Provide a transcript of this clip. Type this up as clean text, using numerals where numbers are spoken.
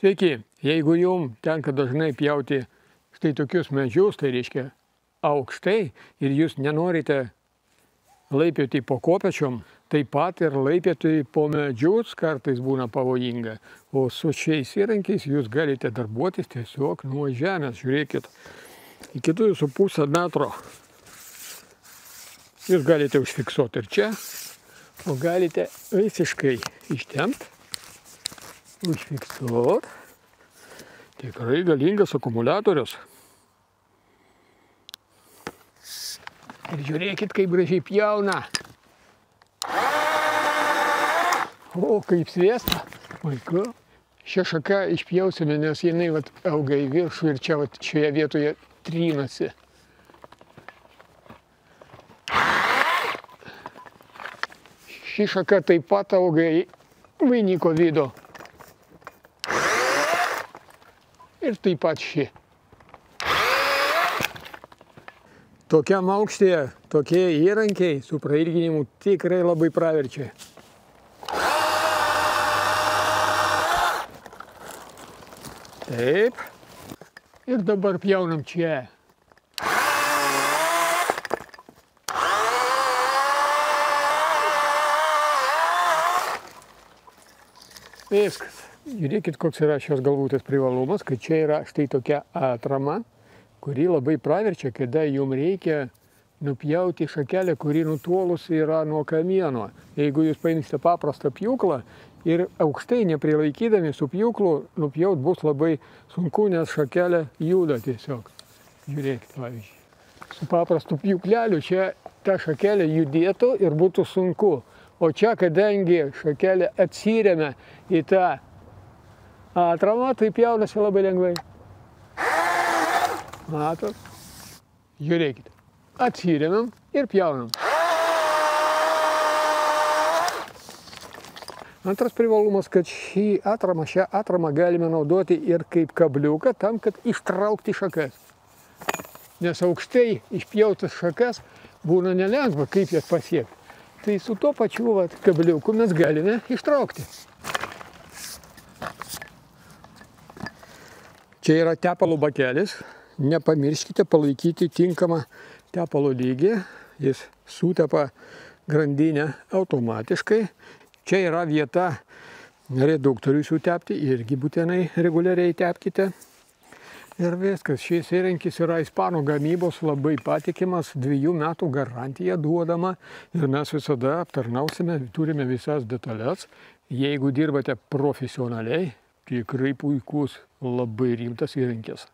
Sveiki, jeigu jums tenka dažnai pjauti štai tokius medžius, tai reiškia aukštai ir jūs nenorite laipioti po kopečiom, taip pat ir laipioti po medžius kartais būna pavojinga. O su šiais įrankiais jūs galite darbuotis tiesiog nuo žemės. Žiūrėkit, iki 2,5 metro jūs galite užfiksuoti ir čia, o galite visiškai ištempti. Užfiksuot. Tikrai galingas akumuliatorius. Ir žiūrėkit, kaip gražiai pjauna. O, kaip sviesta. Vaiku. Šią šaką išpjausime, nes jinai auga į viršų ir čia šioje vietoje trynasi. Ši šaka taip pat auga į vainiko vidų. Ir taip pat ši. Tokiam aukštyje tokie įrankiai su prailginimu tikrai labai praverčia. Taip. Ir dabar pjaunam čia. Viskas. Žiūrėkit, koks yra šios galvutės privalumas, kad čia yra štai tokia atrama, kuri labai praverčia, kada jums reikia nupjauti šakelę, kuri nutolusi yra nuo kamieno. Jeigu jūs paimsite paprastą pjūklą ir aukštai neprilaikydami su pjūklu nupjaut bus labai sunku, nes šakelė juda tiesiog. Žiūrėkit, pavyzdžiui. Su paprastu pjūkleliu čia ta šakelė judėtų ir būtų sunku. O čia, kadangi šakelė atsiremia į tą atramą, tai pjaunasi labai lengvai. Matot? Žiūrėkit. Atsiremiam ir pjaunam. Antras privalumas, kad šią atramą galime naudoti ir kaip kabliuką tam, kad ištraukti šakas. Nes aukštai išpjautas šakas būna nelengva, kaip jas pasiekti. Tai su tuo pačiu kabliuku mes galime ištraukti. Čia yra tepalo bakelis. Nepamirškite palaikyti tinkamą tepalo lygį. Jis sutepa grandinę automatiškai. Čia yra vieta reduktoriui sutepti. Irgi būtinai reguliariai tepkite. Ir viskas. Šis įrankis yra ispanų gamybos, labai patikimas, 2 metų garantija duodama. Ir mes visada aptarnausime, turime visas detalės. Jeigu dirbate profesionaliai, tikrai puikus, labai rimtas įrankis.